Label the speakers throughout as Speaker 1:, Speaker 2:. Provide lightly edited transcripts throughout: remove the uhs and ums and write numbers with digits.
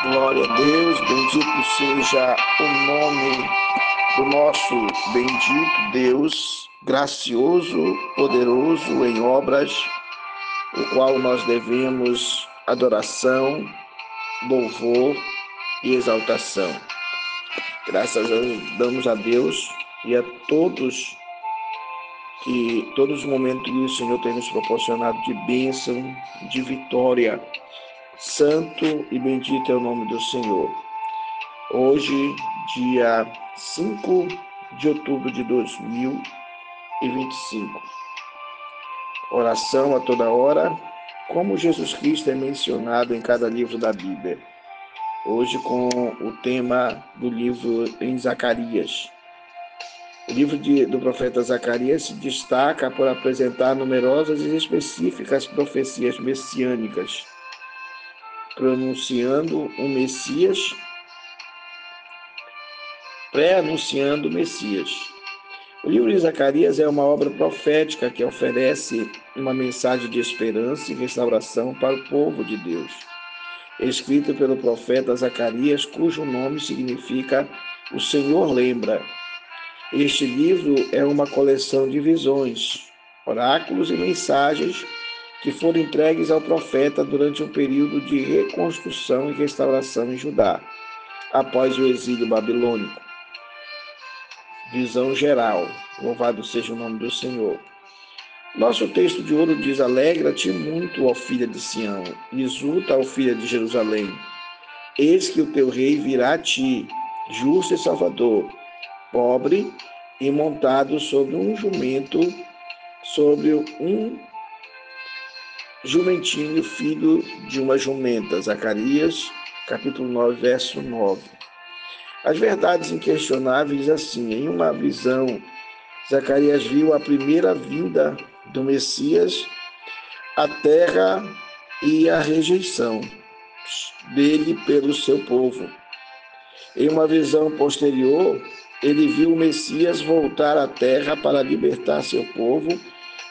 Speaker 1: Glória a Deus, bendito seja o nome do nosso bendito Deus, gracioso, poderoso em obras, o qual nós devemos adoração, louvor e exaltação. Graças damos a Deus e a todos os momentos que o Senhor tem nos proporcionado de bênção, de vitória. Santo e bendito é o nome do Senhor. Hoje, dia 5 de outubro de 2025. Oração a toda hora, como Jesus Cristo é mencionado em cada livro da Bíblia. Hoje com o tema do livro em Zacarias. O livro do profeta Zacarias se destaca por apresentar numerosas e específicas profecias messiânicas, pronunciando o Messias, pré-anunciando o Messias. O livro de Zacarias é uma obra profética que oferece uma mensagem de esperança e restauração para o povo de Deus. Escrito pelo profeta Zacarias, cujo nome significa "O Senhor lembra". Este livro é uma coleção de visões, oráculos e mensagens que foram entregues ao profeta durante um período de reconstrução e restauração em Judá, após o exílio babilônico. Visão geral. Louvado seja o nome do Senhor. Nosso texto de ouro diz: alegra-te muito, ó filha de Sião, exulta, ó filha de Jerusalém. Eis que o teu rei virá a ti, justo e salvador, pobre e montado sobre um jumento, sobre um jumentinho, filho de uma jumenta. Zacarias, capítulo 9, verso 9. As verdades inquestionáveis assim: em uma visão, Zacarias viu a primeira vinda do Messias, a terra e a rejeição dele pelo seu povo. Em uma visão posterior, ele viu o Messias voltar à terra para libertar seu povo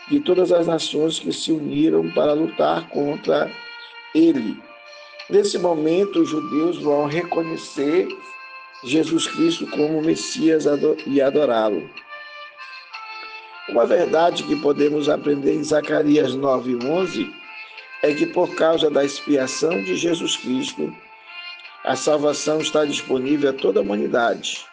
Speaker 1: de todas as nações que se uniram para lutar contra ele. Nesse momento, os judeus vão reconhecer Jesus Cristo como Messias e adorá-lo. Uma verdade que podemos aprender em Zacarias 9:11 é que por causa da expiação de Jesus Cristo, a salvação está disponível a toda a humanidade.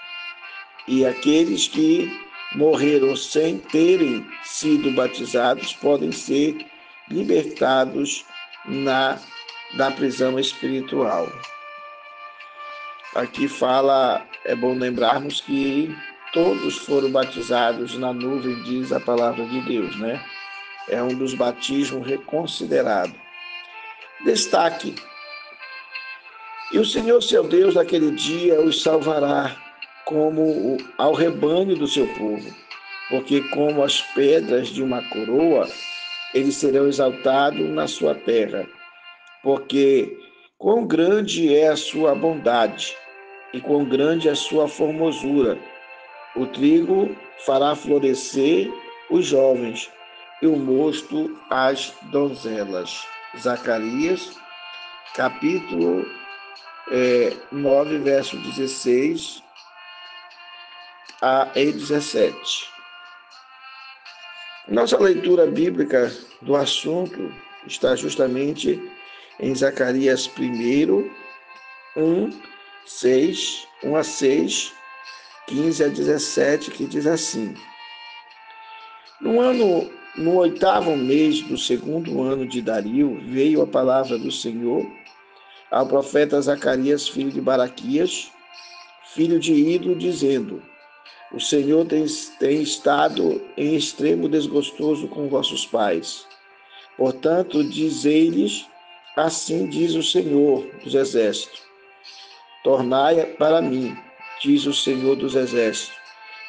Speaker 1: E aqueles que morreram sem terem sido batizados podem ser libertados da prisão espiritual. Aqui fala, é bom lembrarmos que todos foram batizados na nuvem, diz a palavra de Deus, né? É um dos batismos reconsiderado. Destaque: e o Senhor, seu Deus, naquele dia os salvará como ao rebanho do seu povo, porque como as pedras de uma coroa, eles serão exaltados na sua terra, porque quão grande é a sua bondade e quão grande é a sua formosura. O trigo fará florescer os jovens e o mosto as donzelas. Zacarias, capítulo 9, verso 16 a 17. Nossa leitura bíblica do assunto está justamente em Zacarias 1, 1 a 6, 15 a 17, que diz assim: No oitavo mês do segundo ano de Dario, veio a palavra do Senhor ao profeta Zacarias, filho de Baraquias, filho de Ido, dizendo: o Senhor tem estado em extremo desgostoso com vossos pais. Portanto, dizei-lhes: assim diz o Senhor dos Exércitos: tornai para mim, diz o Senhor dos Exércitos,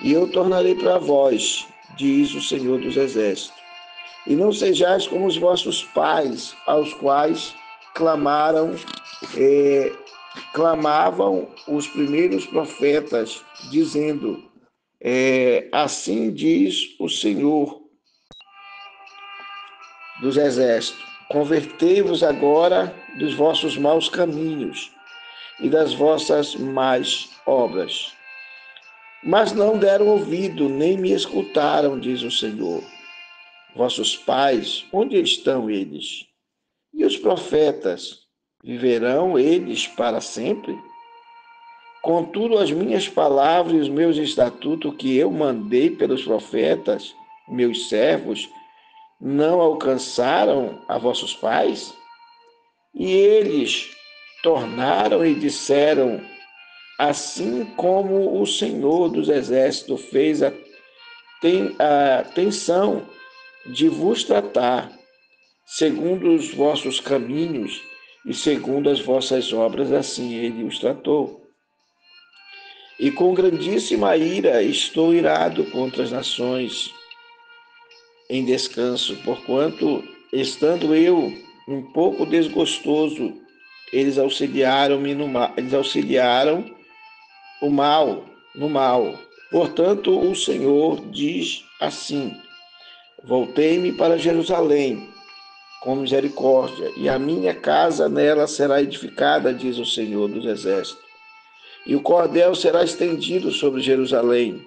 Speaker 1: e eu tornarei para vós, diz o Senhor dos Exércitos. E não sejais como os vossos pais, aos quais clamavam os primeiros profetas, dizendo: assim diz o Senhor dos Exércitos: convertei-vos agora dos vossos maus caminhos e das vossas más obras. Mas não deram ouvido, nem me escutaram, diz o Senhor. Vossos pais, onde estão eles? E os profetas, viverão eles para sempre? Contudo, as minhas palavras e os meus estatutos que eu mandei pelos profetas, meus servos, não alcançaram a vossos pais? E eles tornaram e disseram: assim como o Senhor dos Exércitos fez a tensão de vos tratar, segundo os vossos caminhos e segundo as vossas obras, assim ele os tratou. E com grandíssima ira estou irado contra as nações em descanso, porquanto, estando eu um pouco desgostoso, eles auxiliaram-me no mal, eles auxiliaram o mal no mal. Portanto, o Senhor diz assim: voltei-me para Jerusalém com misericórdia, e a minha casa nela será edificada, diz o Senhor dos Exércitos. E o cordel será estendido sobre Jerusalém.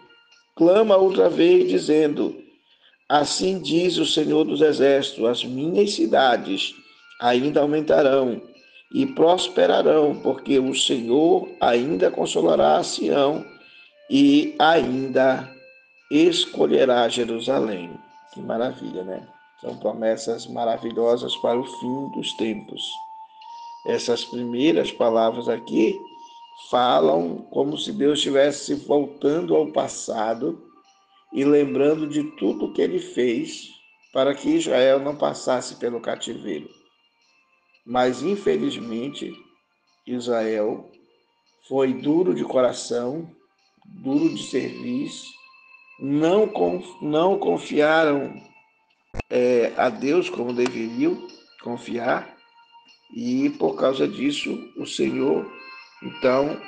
Speaker 1: Clama outra vez, dizendo: assim diz o Senhor dos Exércitos: as minhas cidades ainda aumentarão e prosperarão, porque o Senhor ainda consolará a Sião e ainda escolherá Jerusalém. Que maravilha, né? São promessas maravilhosas para o fim dos tempos. Essas primeiras palavras aqui falam como se Deus estivesse voltando ao passado e lembrando de tudo que ele fez para que Israel não passasse pelo cativeiro. Mas, infelizmente, Israel foi duro de coração, duro de serviço, não confiaram a Deus como deveriam confiar, e por causa disso o Senhor, então,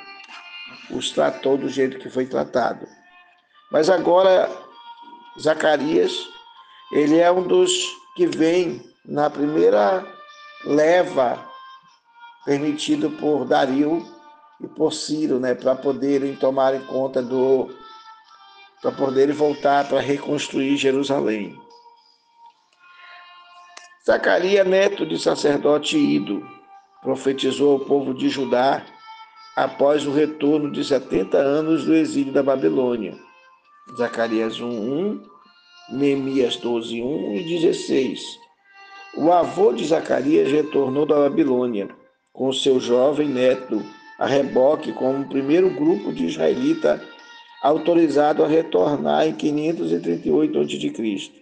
Speaker 1: os tratou do jeito que foi tratado. Mas agora, Zacarias, ele é um dos que vem na primeira leva permitido por Dario e por Ciro, né, para poderem tomar conta para poderem voltar para reconstruir Jerusalém. Zacarias, neto de sacerdote Ido, profetizou ao povo de Judá após o retorno de 70 anos do exílio da Babilônia. Zacarias 1:1, Neemias 12:1 e 16. O avô de Zacarias retornou da Babilônia com seu jovem neto a reboque como o primeiro grupo de israelita autorizado a retornar em 538 a.C.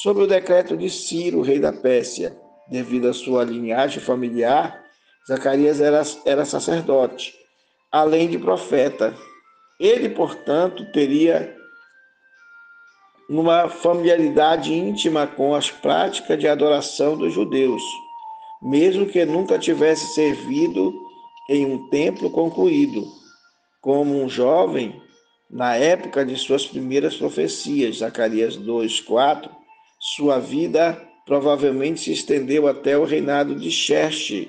Speaker 1: Sob o decreto de Ciro, rei da Pérsia, devido à sua linhagem familiar, Zacarias era sacerdote, além de profeta. Ele, portanto, teria uma familiaridade íntima com as práticas de adoração dos judeus, mesmo que nunca tivesse servido em um templo concluído. Como um jovem, na época de suas primeiras profecias, Zacarias 2:4, sua vida provavelmente se estendeu até o reinado de Xerxes,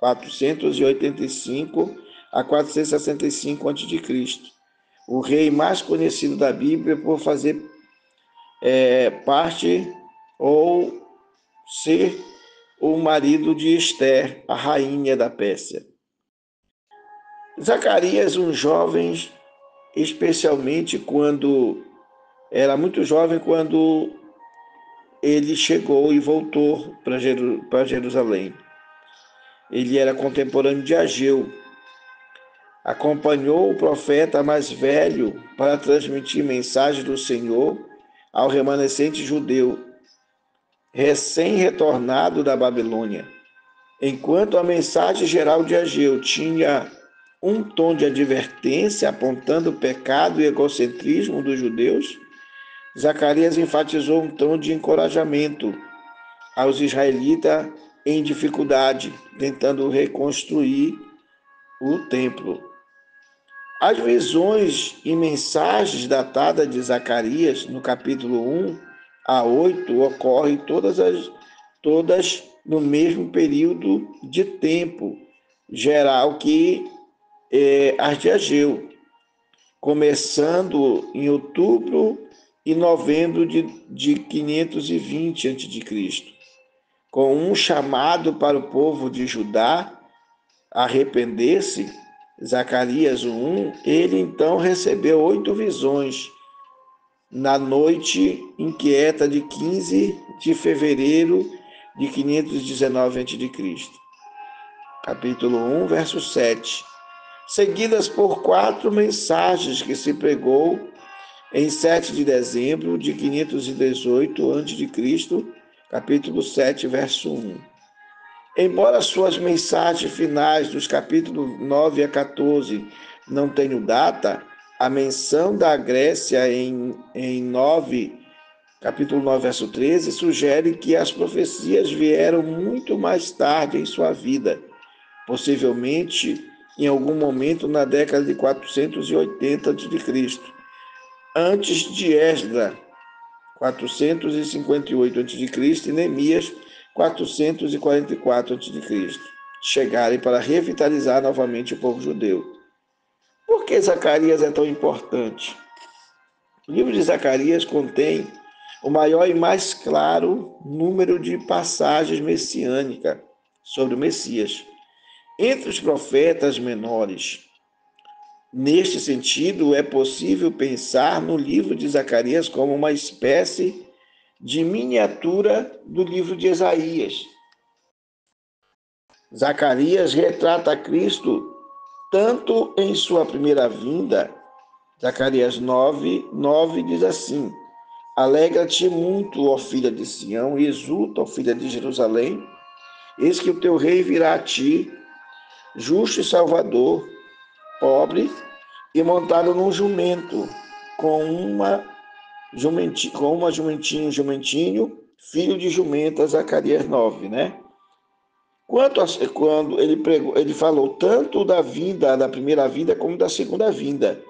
Speaker 1: 485 a 465 a.C., o rei mais conhecido da Bíblia por fazer parte ou ser o marido de Ester, a rainha da Pérsia. Zacarias, um jovem, especialmente quando era muito jovem, quando ele chegou e voltou para Jerusalém. Ele era contemporâneo de Ageu. Acompanhou o profeta mais velho para transmitir mensagem do Senhor ao remanescente judeu, recém-retornado da Babilônia. Enquanto a mensagem geral de Ageu tinha um tom de advertência apontando o pecado e egocentrismo dos judeus, Zacarias enfatizou um tom de encorajamento aos israelitas em dificuldade, tentando reconstruir o templo. As visões e mensagens datadas de Zacarias, no capítulo 1 a 8, ocorrem todas no mesmo período de tempo geral que as de Ageu, começando em outubro e novembro de 520 a.C., com um chamado para o povo de Judá a arrepender-se, Zacarias 1, ele então recebeu 8 visões na noite inquieta de 15 de fevereiro de 519 a.C. Capítulo 1, verso 7. Seguidas por 4 mensagens que se pregou em 7 de dezembro de 518 a.C., capítulo 7, verso 1. Embora suas mensagens finais dos capítulos 9 a 14 não tenham data, a menção da Grécia em 9, capítulo 9, verso 13, sugere que as profecias vieram muito mais tarde em sua vida, possivelmente em algum momento na década de 480 a.C., antes de Esdras, 458 a.C., e Neemias, 444 a.C., chegarem para revitalizar novamente o povo judeu. Por que Zacarias é tão importante? O livro de Zacarias contém o maior e mais claro número de passagens messiânicas sobre o Messias, entre os profetas menores. Neste sentido, é possível pensar no livro de Zacarias como uma espécie de miniatura do livro de Isaías. Zacarias retrata Cristo tanto em sua primeira vinda. Zacarias 9 diz assim: Alegra-te muito, ó filha de Sião, e exulta, ó filha de Jerusalém. Eis que o teu rei virá a ti, justo e salvador, pobre e montado num jumento, com uma jumentinho, filho de jumenta. Zacarias 9, né? Quando ele pregou, ele falou tanto da primeira vinda como da segunda vinda.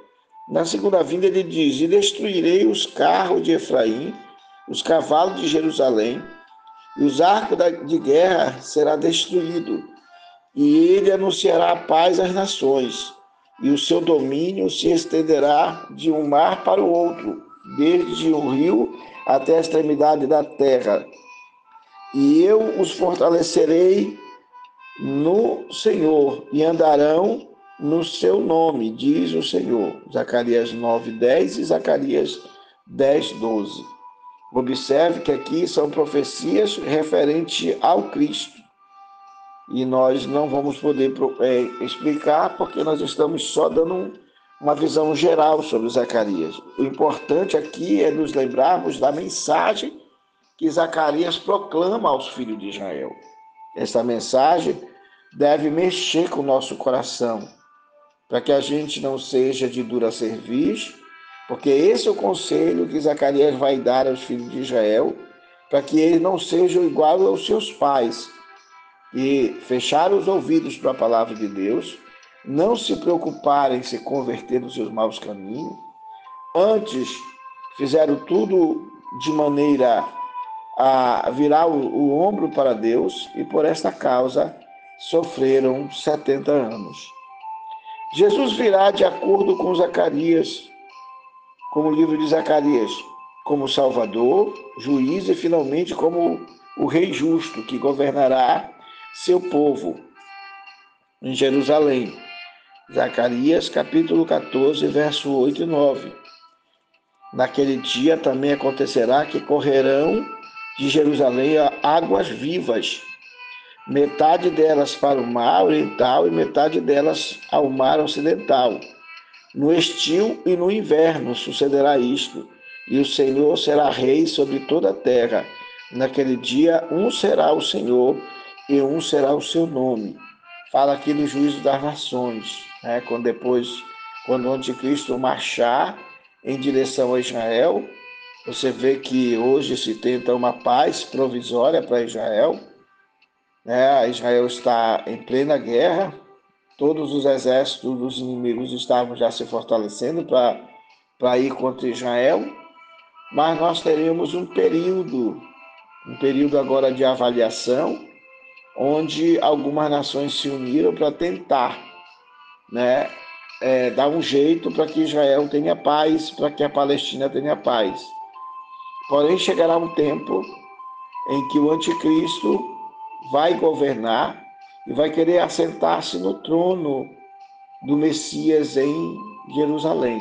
Speaker 1: Na segunda vinda ele diz: e destruirei os carros de Efraim, os cavalos de Jerusalém, e os arcos de guerra será destruído, e ele anunciará a paz às nações, e o seu domínio se estenderá de um mar para o outro, desde o rio até a extremidade da terra. E eu os fortalecerei no Senhor, e andarão no seu nome, diz o Senhor. Zacarias 9:10 e Zacarias 10:12. Observe que aqui são profecias referentes ao Cristo. E nós não vamos poder explicar, porque nós estamos só dando uma visão geral sobre Zacarias. O importante aqui é nos lembrarmos da mensagem que Zacarias proclama aos filhos de Israel. Essa mensagem deve mexer com o nosso coração, para que a gente não seja de dura cerviz, porque esse é o conselho que Zacarias vai dar aos filhos de Israel, para que eles não sejam iguais aos seus pais, e fechar os ouvidos para a palavra de Deus, não se preocuparem em se converter dos seus maus caminhos, antes fizeram tudo de maneira a virar o ombro para Deus, e por esta causa sofreram 70 anos. Jesus virá de acordo com Zacarias, como o livro de Zacarias, como Salvador, juiz e finalmente como o Rei justo que governará seu povo em Jerusalém. Zacarias capítulo 14, verso 8 e 9. Naquele dia também acontecerá que correrão de Jerusalém águas vivas, metade delas para o mar oriental e metade delas ao mar ocidental. No estio e no inverno sucederá isto, e o Senhor será rei sobre toda a terra. Naquele dia, um será o Senhor e um será o seu nome. Fala aqui do juízo das nações, né? Quando o anticristo marchar em direção a Israel, você vê que hoje se tenta uma paz provisória para Israel, né? Israel está em plena guerra, todos os exércitos dos inimigos estavam já se fortalecendo para ir contra Israel, mas nós teremos um período agora de avaliação, onde algumas nações se uniram para tentar né, dar um jeito para que Israel tenha paz, para que a Palestina tenha paz. Porém, chegará um tempo em que o anticristo vai governar e vai querer assentar-se no trono do Messias em Jerusalém.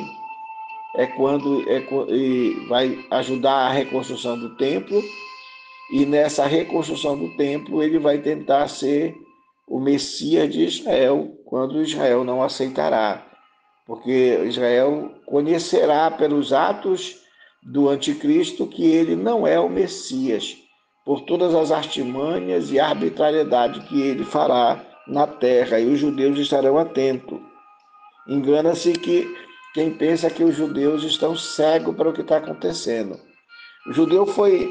Speaker 1: Vai ajudar a reconstrução do templo, e nessa reconstrução do templo ele vai tentar ser o Messias de Israel, quando Israel não aceitará, porque Israel conhecerá pelos atos do anticristo que ele não é o Messias, por todas as artimanhas e arbitrariedade que ele fará na terra, e os judeus estarão atentos. Engana-se quem pensa que os judeus estão cegos para o que está acontecendo. O judeu foi,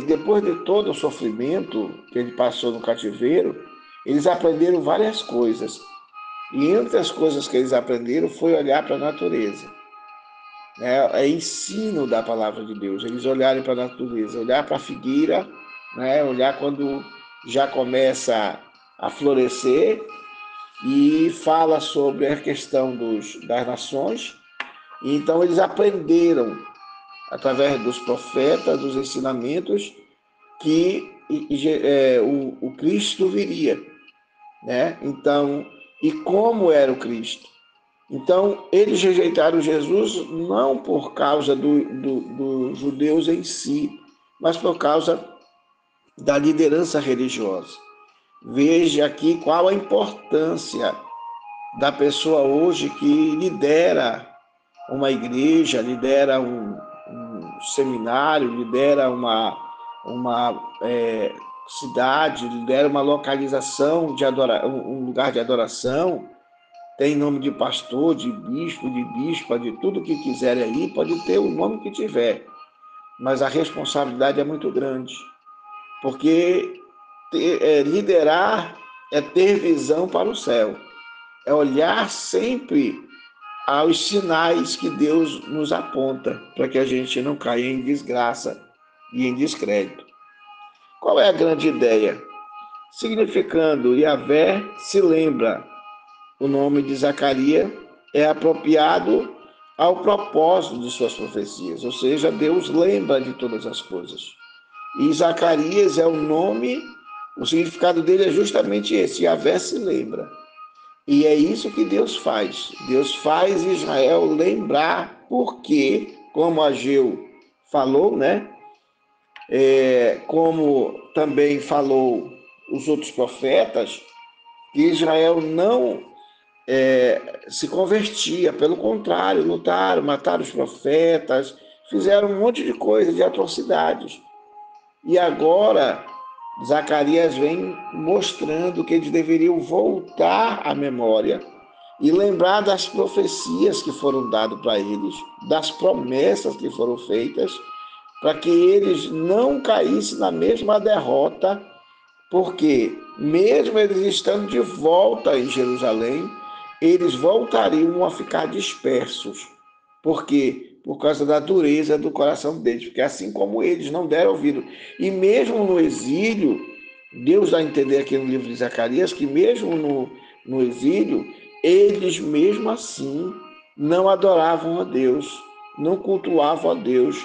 Speaker 1: depois de todo o sofrimento que ele passou no cativeiro, eles aprenderam várias coisas. E entre as coisas que eles aprenderam foi olhar para a natureza. É ensino da palavra de Deus. Eles olharem para a natureza, olhar para a figueira, né? Olhar quando já começa a florescer, e fala sobre a questão das nações. E então eles aprenderam, através dos profetas, dos ensinamentos, que o Cristo viria, né? Então, e como era o Cristo? Então, eles rejeitaram Jesus não por causa dos judeus em si, mas por causa da liderança religiosa. Veja aqui qual a importância da pessoa hoje que lidera uma igreja, lidera um seminário, lidera uma cidade, lidera uma localização um lugar de adoração, tem nome de pastor, de bispa, de tudo que quiser aí, pode ter o nome que tiver, mas a responsabilidade é muito grande, porque liderar é ter visão para o céu, é olhar sempre aos sinais que Deus nos aponta, para que a gente não caia em desgraça e em descrédito. Qual é a grande ideia? Significando Yahvé se lembra, o nome de Zacarias é apropriado ao propósito de suas profecias, ou seja, Deus lembra de todas as coisas. E Zacarias é o nome, o significado dele é justamente esse, Yahvé se lembra. E é isso que Deus faz. Deus faz Israel lembrar, porque, como Ageu falou, né? Como também falou os outros profetas, que Israel não se convertia, pelo contrário, lutaram, mataram os profetas, fizeram um monte de coisa, de atrocidades. E agora Zacarias vem mostrando que eles deveriam voltar à memória e lembrar das profecias que foram dadas para eles, das promessas que foram feitas, para que eles não caíssem na mesma derrota, porque mesmo eles estando de volta em Jerusalém, eles voltariam a ficar dispersos. Por quê? Por causa da dureza do coração deles, porque assim como eles não deram ouvido, e mesmo no exílio, Deus dá a entender aqui no livro de Zacarias, que mesmo no exílio, eles mesmo assim não adoravam a Deus, não cultuavam a Deus,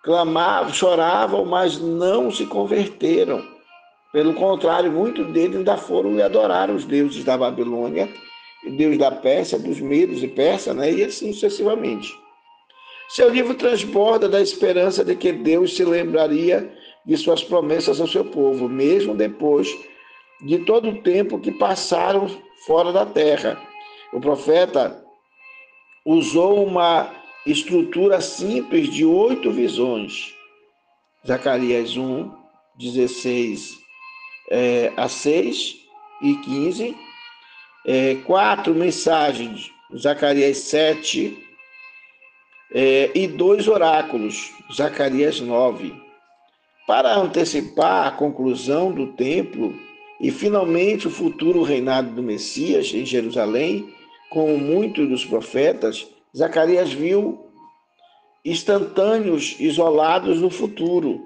Speaker 1: clamavam, choravam, mas não se converteram. Pelo contrário, muitos deles ainda foram e adoraram os deuses da Babilônia, Deus da Pérsia, dos Medos e Persa, né? E assim sucessivamente. Seu livro transborda da esperança de que Deus se lembraria de suas promessas ao seu povo, mesmo depois de todo o tempo que passaram fora da terra. O profeta usou uma estrutura simples de 8 visões. Zacarias 1, 16 a 6 e 15. 4 mensagens, Zacarias 7, e 2 oráculos, Zacarias 9. Para antecipar a conclusão do templo e finalmente o futuro reinado do Messias em Jerusalém, como muitos dos profetas, Zacarias viu instantâneos isolados no futuro.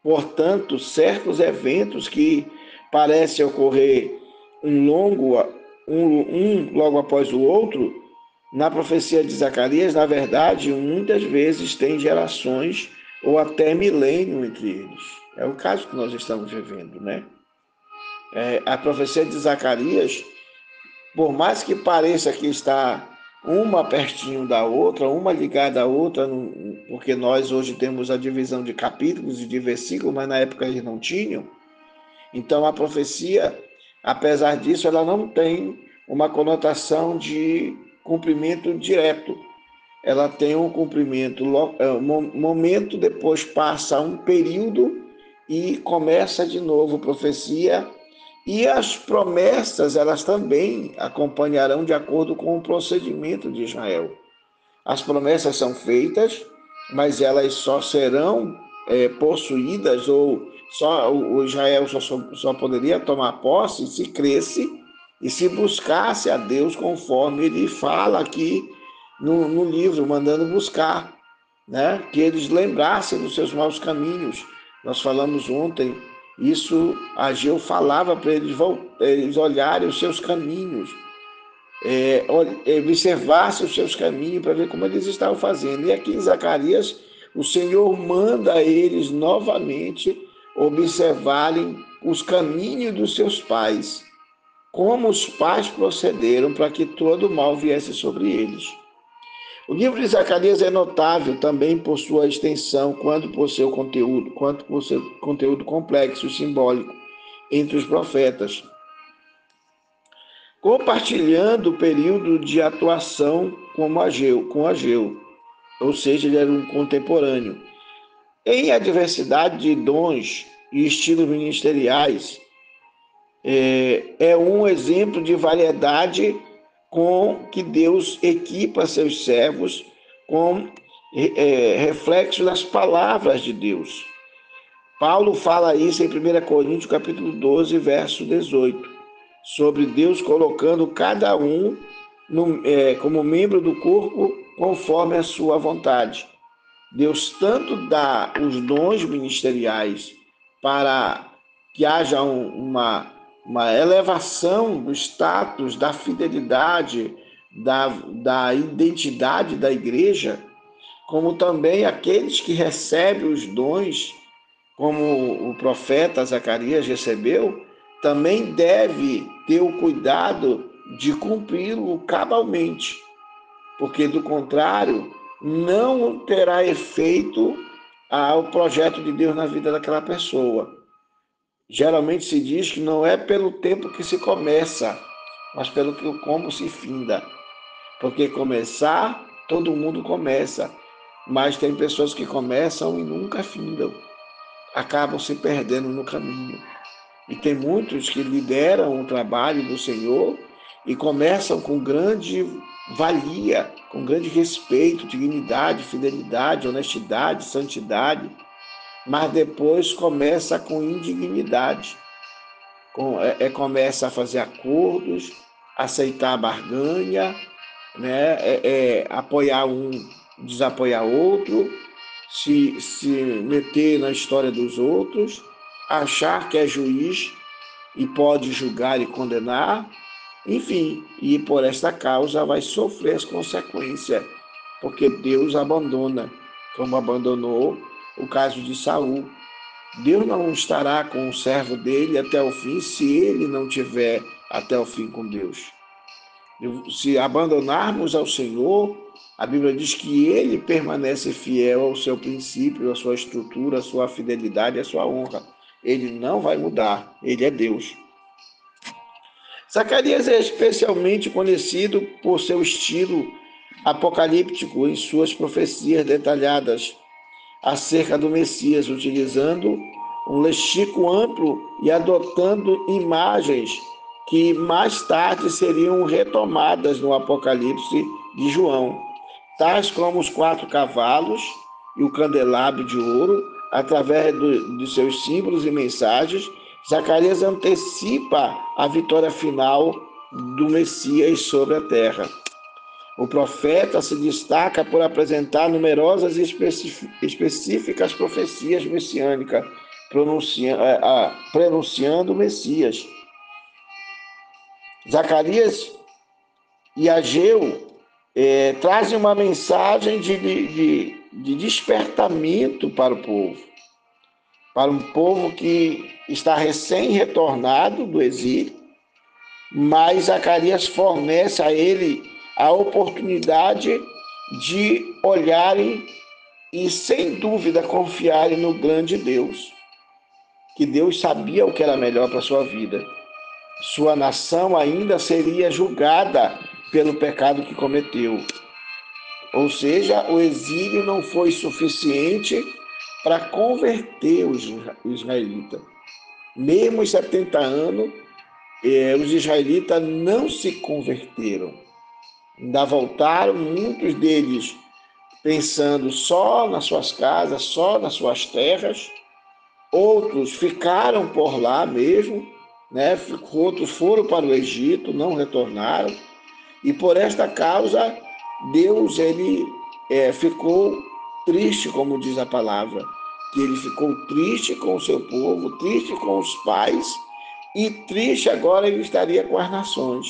Speaker 1: Portanto, certos eventos que parecem ocorrer um longo um logo após o outro, na profecia de Zacarias, na verdade, muitas vezes tem gerações ou até milênio entre eles. É o caso que nós estamos vivendo, né? A profecia de Zacarias, por mais que pareça que está uma pertinho da outra, uma ligada à outra, porque nós hoje temos a divisão de capítulos e de versículos, mas na época eles não tinham. Então a profecia, apesar disso, ela não tem uma conotação de cumprimento direto. Ela tem um cumprimento, momento, depois passa um período e começa de novo a profecia. E as promessas, elas também acompanharão de acordo com o procedimento de Israel. As promessas são feitas, mas elas só serão possuídas, ou só o Israel só poderia tomar posse se cresce e se buscasse a Deus conforme ele fala aqui no livro, mandando buscar, né? Que eles lembrassem dos seus maus caminhos. Nós falamos ontem, isso Ageu falava para eles olharem os seus caminhos, observassem os seus caminhos para ver como eles estavam fazendo. E aqui em Zacarias, o Senhor manda a eles novamente observarem os caminhos dos seus pais, como os pais procederam para que todo mal viesse sobre eles. O livro de Zacarias é notável também por sua extensão, quanto por seu conteúdo complexo e simbólico entre os profetas, compartilhando o período de atuação com Ageu, ou seja, ele era um contemporâneo. Em a diversidade de dons e estilos ministeriais, é um exemplo de variedade com que Deus equipa seus servos com reflexo das palavras de Deus. Paulo fala isso em 1 Coríntios capítulo 12, verso 18, sobre Deus colocando cada um como membro do corpo conforme a sua vontade. Deus tanto dá os dons ministeriais para que haja uma elevação do status, da fidelidade, da identidade da igreja, como também aqueles que recebem os dons, como o profeta Zacarias recebeu, também deve ter o cuidado de cumpri-lo cabalmente, porque do contrário, não terá efeito ao projeto de Deus na vida daquela pessoa. Geralmente se diz que não é pelo tempo que se começa, mas pelo como se finda. Porque começar, todo mundo começa, mas tem pessoas que começam e nunca findam, acabam se perdendo no caminho. E tem muitos que lideram o trabalho do Senhor e começam com grande valia, com grande respeito, dignidade, fidelidade, honestidade, santidade, mas depois começa com indignidade, começa a fazer acordos, aceitar a barganha, né? Apoiar um, desapoiar outro, se meter na história dos outros, achar que é juiz e pode julgar e condenar, enfim, e por esta causa vai sofrer as consequências, porque Deus abandona, como abandonou o caso de Saul. Deus não estará com o servo dele até o fim, se ele não tiver até o fim com Deus. Se abandonarmos ao Senhor, a Bíblia diz que ele permanece fiel ao seu princípio, à sua estrutura, à sua fidelidade, à sua honra. Ele não vai mudar, ele é Deus. Zacarias é especialmente conhecido por seu estilo apocalíptico em suas profecias detalhadas acerca do Messias, utilizando um léxico amplo e adotando imagens que mais tarde seriam retomadas no Apocalipse de João, tais como os 4 cavalos e o candelabro de ouro. Através de seus símbolos e mensagens, Zacarias antecipa a vitória final do Messias sobre a terra. O profeta se destaca por apresentar numerosas e específicas profecias messiânicas, pronunciando o Messias. Zacarias e Ageu trazem uma mensagem de despertamento para um povo que está recém-retornado do exílio, mas Zacarias fornece a ele a oportunidade de olharem e, sem dúvida, confiarem no grande Deus, que Deus sabia o que era melhor para a sua vida. Sua nação ainda seria julgada pelo pecado que cometeu. Ou seja, o exílio não foi suficiente para converter os israelitas. Mesmo os 70 anos, os israelitas não se converteram. Ainda voltaram, muitos deles pensando só nas suas casas, só nas suas terras. Outros ficaram por lá mesmo, né? Outros foram para o Egito, não retornaram. E por esta causa, Deus ficou triste, como diz a palavra, que ele ficou triste com o seu povo, triste com os pais, e triste agora ele estaria com as nações.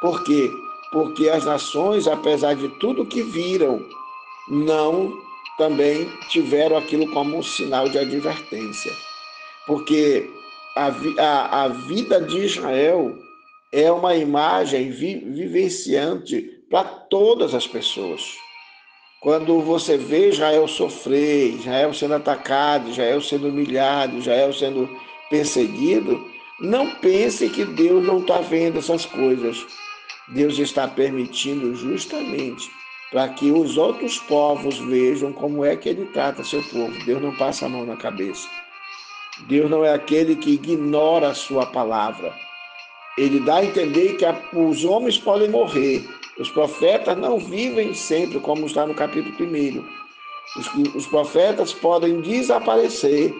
Speaker 1: Por quê? Porque as nações, apesar de tudo que viram, não também tiveram aquilo como um sinal de advertência. Porque a vida de Israel é uma imagem vivenciante para todas as pessoas. Quando você vê Israel sofrer, Israel sendo atacado, Israel sendo humilhado, Israel sendo perseguido, não pense que Deus não está vendo essas coisas. Deus está permitindo justamente para que os outros povos vejam como é que ele trata seu povo. Deus não passa a mão na cabeça. Deus não é aquele que ignora a sua palavra. Ele dá a entender que os homens podem morrer. Os profetas não vivem sempre, como está no capítulo 1. Os profetas podem desaparecer,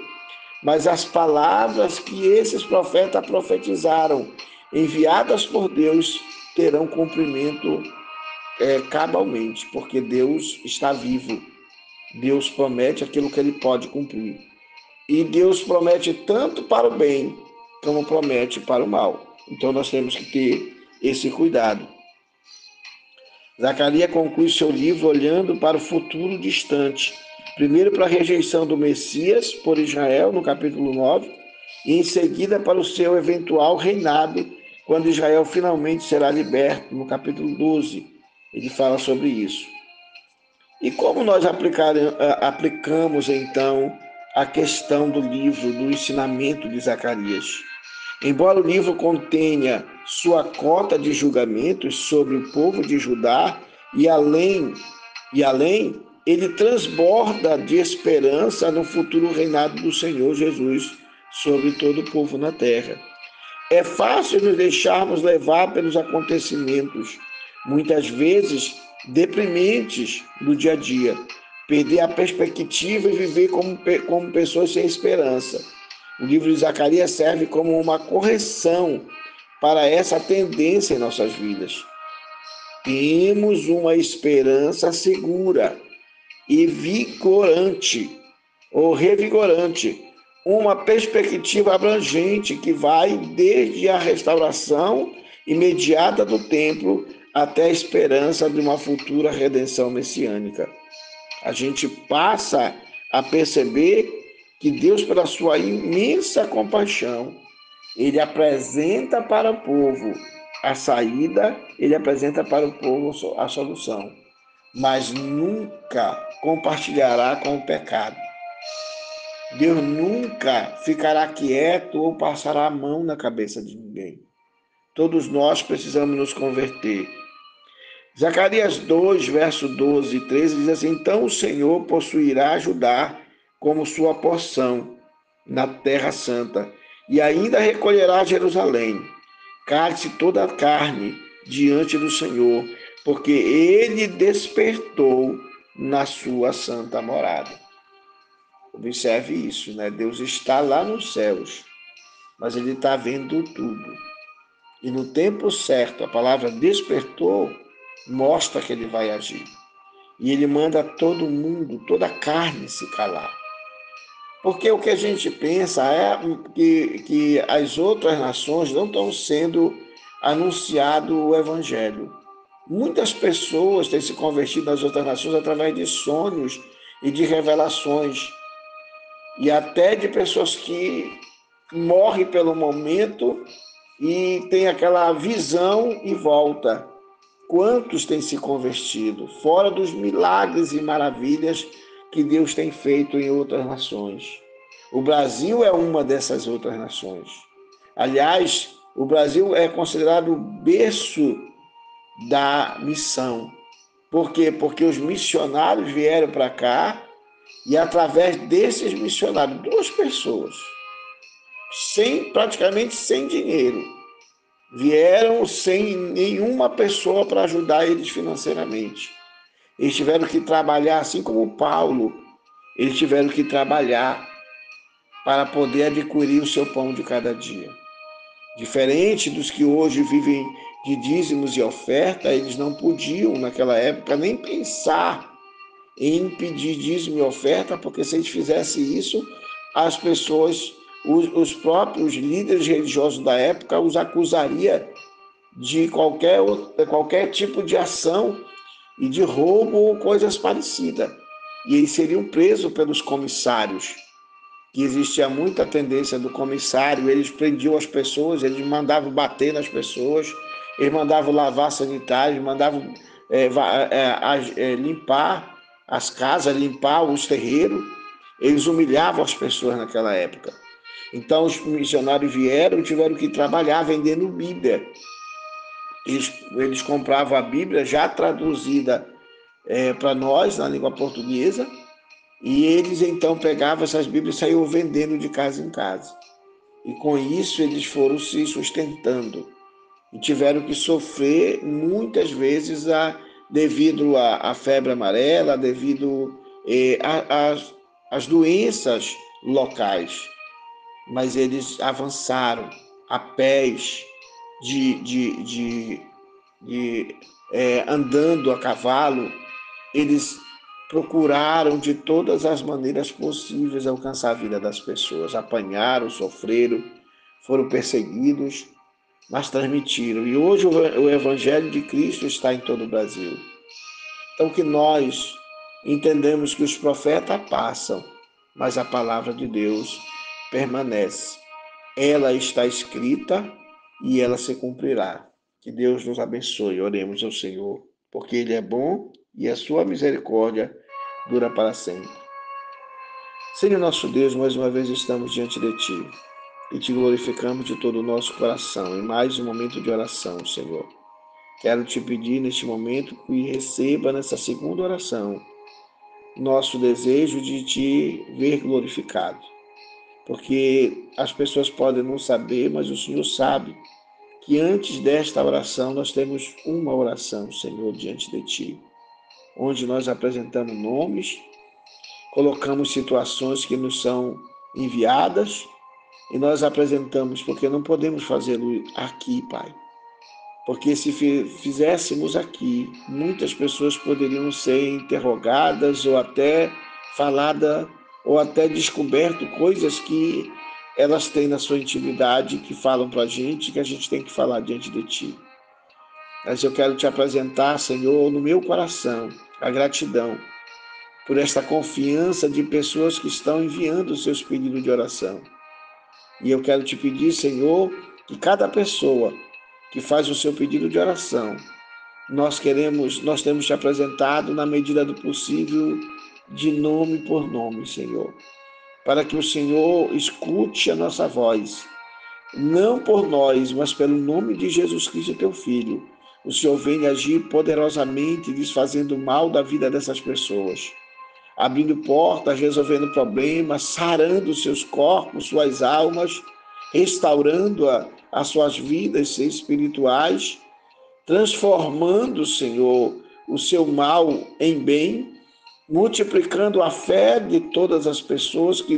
Speaker 1: mas as palavras que esses profetas profetizaram, enviadas por Deus, terão cumprimento cabalmente, porque Deus está vivo. Deus promete aquilo que ele pode cumprir. E Deus promete tanto para o bem, como promete para o mal. Então nós temos que ter esse cuidado. Zacarias conclui seu livro olhando para o futuro distante. Primeiro para a rejeição do Messias por Israel, no capítulo 9, e em seguida para o seu eventual reinado, quando Israel finalmente será liberto, no capítulo 12. Ele fala sobre isso. E como nós aplicamos, então, a questão do livro, do ensinamento de Zacarias? Embora o livro contenha sua cota de julgamentos sobre o povo de Judá e além, ele transborda de esperança no futuro reinado do Senhor Jesus sobre todo o povo na terra. É fácil nos deixarmos levar pelos acontecimentos, muitas vezes deprimentes do dia a dia, perder a perspectiva e viver como pessoas sem esperança. O livro de Zacarias serve como uma correção para essa tendência em nossas vidas. Temos uma esperança segura e vigorante, ou revigorante, uma perspectiva abrangente que vai desde a restauração imediata do templo até a esperança de uma futura redenção messiânica. A gente passa a perceber que Deus, pela sua imensa compaixão, ele apresenta para o povo a saída, ele apresenta para o povo a solução, mas nunca compartilhará com o pecado. Deus nunca ficará quieto ou passará a mão na cabeça de ninguém. Todos nós precisamos nos converter. Zacarias 2, verso 12 e 13 diz assim: então o Senhor possuirá Judá como sua porção na terra santa, e ainda recolherá Jerusalém. Cale-se toda a carne diante do Senhor, porque ele despertou na sua santa morada. Observe isso, né? Deus está lá nos céus, mas ele está vendo tudo. E no tempo certo, a palavra despertou mostra que ele vai agir. E ele manda todo mundo, toda a carne se calar. Porque o que a gente pensa é que as outras nações não estão sendo anunciado o Evangelho. Muitas pessoas têm se convertido nas outras nações através de sonhos e de revelações, e até de pessoas que morrem pelo momento e têm aquela visão e volta. Quantos têm se convertido, fora dos milagres e maravilhas que Deus tem feito em outras nações? O Brasil é uma dessas outras nações. Aliás, o Brasil é considerado o berço da missão. Por quê? Porque os missionários vieram para cá e através desses missionários, 2 pessoas, praticamente sem dinheiro, vieram sem nenhuma pessoa para ajudar eles financeiramente. Eles tiveram que trabalhar, assim como Paulo, eles tiveram que trabalhar para poder adquirir o seu pão de cada dia. Diferente dos que hoje vivem de dízimos e oferta, eles não podiam, naquela época, nem pensar em pedir dízimo e oferta, porque se eles fizessem isso, as pessoas, os próprios líderes religiosos da época os acusariam de qualquer tipo de ação e de roubo ou coisas parecidas. E eles seriam presos pelos comissários, que existia muita tendência do comissário, eles prendiam as pessoas, eles mandavam bater nas pessoas, eles mandavam lavar sanitários, mandavam limpar as casas, limpar os terreiros, eles humilhavam as pessoas naquela época. Então os missionários vieram e tiveram que trabalhar vendendo Bíblia. Eles compravam a Bíblia já traduzida para nós, na língua portuguesa, e eles então pegavam essas Bíblias e saíam vendendo de casa em casa. E com isso eles foram se sustentando e tiveram que sofrer muitas vezes devido à febre amarela, devido às doenças locais. Mas eles avançaram a pés, andando a cavalo. Eles procuraram de todas as maneiras possíveis alcançar a vida das pessoas. Apanharam, sofreram, foram perseguidos, mas transmitiram. E hoje o Evangelho de Cristo está em todo o Brasil. Então que nós entendemos que os profetas passam, mas a palavra de Deus permanece. Ela está escrita e ela se cumprirá. Que Deus nos abençoe. Oremos ao Senhor, porque Ele é bom e a sua misericórdia dura para sempre. Senhor nosso Deus, mais uma vez estamos diante de Ti e Te glorificamos de todo o nosso coração em mais um momento de oração, Senhor. Quero Te pedir neste momento que receba nessa segunda oração nosso desejo de Te ver glorificado, porque as pessoas podem não saber, mas o Senhor sabe que antes desta oração nós temos uma oração, Senhor, diante de Ti, onde nós apresentamos nomes, colocamos situações que nos são enviadas e nós apresentamos, porque não podemos fazê-lo aqui, Pai. Porque se fizéssemos aqui, muitas pessoas poderiam ser interrogadas ou até falada ou até descoberto coisas que elas têm na sua intimidade, que falam para a gente tem que falar diante de Ti. Mas eu quero Te apresentar, Senhor, no meu coração, a gratidão por esta confiança de pessoas que estão enviando os seus pedidos de oração. E eu quero Te pedir, Senhor, que cada pessoa que faz o seu pedido de oração, nós temos Te apresentado na medida do possível, de nome por nome, Senhor, para que o Senhor escute a nossa voz, não por nós, mas pelo nome de Jesus Cristo, Teu Filho. O Senhor vem agir poderosamente, desfazendo o mal da vida dessas pessoas, abrindo portas, resolvendo problemas, sarando seus corpos, suas almas, restaurando as suas vidas espirituais, transformando, Senhor, o seu mal em bem, multiplicando a fé de todas as pessoas que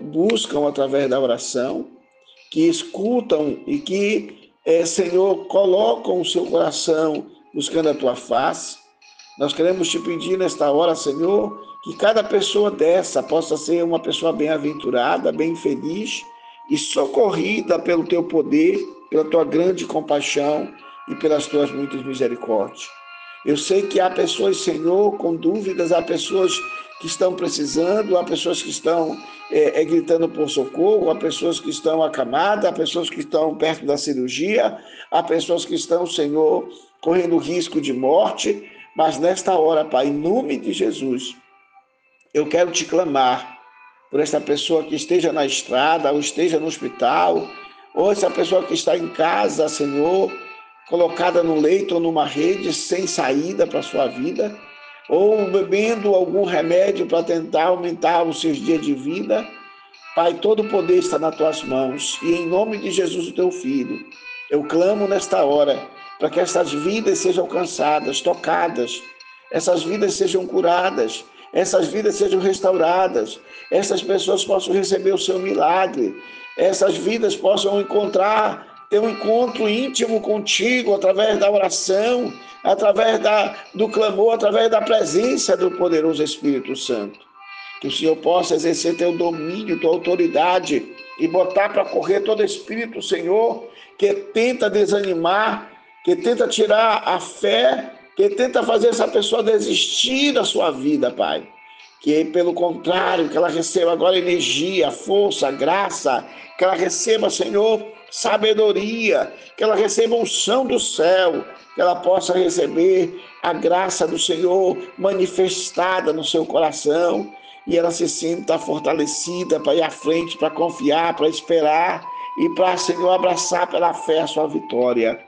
Speaker 1: buscam através da oração, que escutam e que, Senhor, colocam o seu coração buscando a Tua face. Nós queremos Te pedir nesta hora, Senhor, que cada pessoa dessa possa ser uma pessoa bem-aventurada, bem feliz, e socorrida pelo teu poder, pela tua grande compaixão e pelas tuas muitas misericórdias. Eu sei que há pessoas, Senhor, com dúvidas, há pessoas que estão precisando, há pessoas que estão gritando por socorro, há pessoas que estão acamadas, há pessoas que estão perto da cirurgia, há pessoas que estão, Senhor, correndo risco de morte, mas nesta hora, Pai, em nome de Jesus, eu quero te clamar por esta pessoa que esteja na estrada, ou esteja no hospital, ou essa pessoa que está em casa, Senhor, colocada no leito ou numa rede sem saída para a sua vida, ou bebendo algum remédio para tentar aumentar os seus dias de vida. Pai, todo o poder está nas tuas mãos, e em nome de Jesus, o teu Filho, eu clamo nesta hora para que essas vidas sejam alcançadas, tocadas, essas vidas sejam curadas, essas vidas sejam restauradas, essas pessoas possam receber o seu milagre, essas vidas possam ter um encontro íntimo contigo através da oração, através do clamor, através da presença do poderoso Espírito Santo. Que o Senhor possa exercer teu domínio, tua autoridade e botar para correr todo espírito, Senhor, que tenta desanimar, que tenta tirar a fé, que tenta fazer essa pessoa desistir da sua vida, Pai. Que, pelo contrário, que ela receba agora energia, força, graça, que ela receba, Senhor, sabedoria, que ela receba unção do céu, que ela possa receber a graça do Senhor manifestada no seu coração, e ela se sinta fortalecida para ir à frente, para confiar, para esperar e para, Senhor, abraçar pela fé a sua vitória.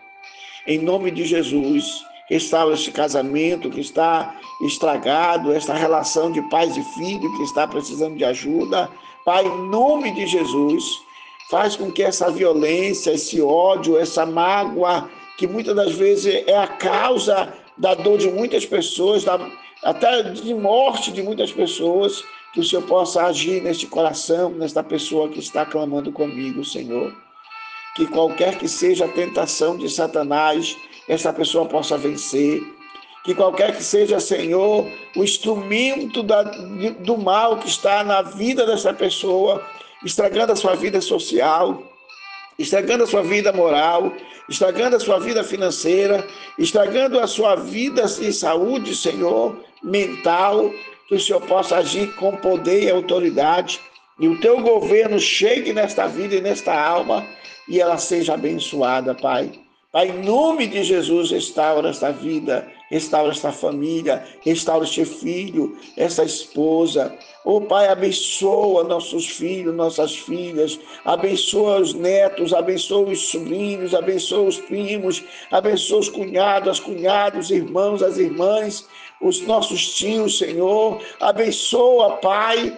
Speaker 1: Em nome de Jesus, restaura este casamento que está estragado, esta relação de pais e filho que está precisando de ajuda. Pai, em nome de Jesus, faz com que essa violência, esse ódio, essa mágoa, que muitas das vezes é a causa da dor de muitas pessoas, até de morte de muitas pessoas, que o Senhor possa agir neste coração, nesta pessoa que está clamando comigo, Senhor. Que qualquer que seja a tentação de Satanás, essa pessoa possa vencer. Que qualquer que seja, Senhor, o instrumento do mal que está na vida dessa pessoa, estragando a sua vida social, estragando a sua vida moral, estragando a sua vida financeira, estragando a sua vida de saúde, Senhor, mental, que o Senhor possa agir com poder e autoridade, e o teu governo chegue nesta vida e nesta alma, e ela seja abençoada, Pai. Pai, em nome de Jesus, restaura esta vida, restaura esta família, restaura este filho, esta esposa. Oh, Pai, abençoa nossos filhos, nossas filhas, abençoa os netos, abençoa os sobrinhos, abençoa os primos, abençoa os cunhados, as cunhadas, os irmãos, as irmãs, os nossos tios, Senhor. Abençoa, Pai,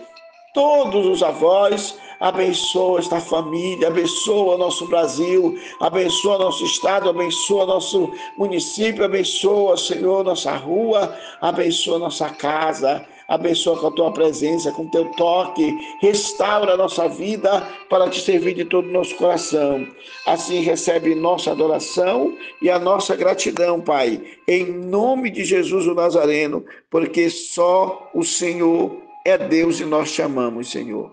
Speaker 1: todos os avós, abençoa esta família, abençoa nosso Brasil, abençoa nosso estado, abençoa nosso município, abençoa, Senhor, nossa rua, abençoa nossa casa, abençoa com a tua presença, com o teu toque, restaura a nossa vida para te servir de todo o nosso coração. Assim recebe nossa adoração e a nossa gratidão, Pai, em nome de Jesus o Nazareno, porque só o Senhor é Deus e nós te amamos, Senhor.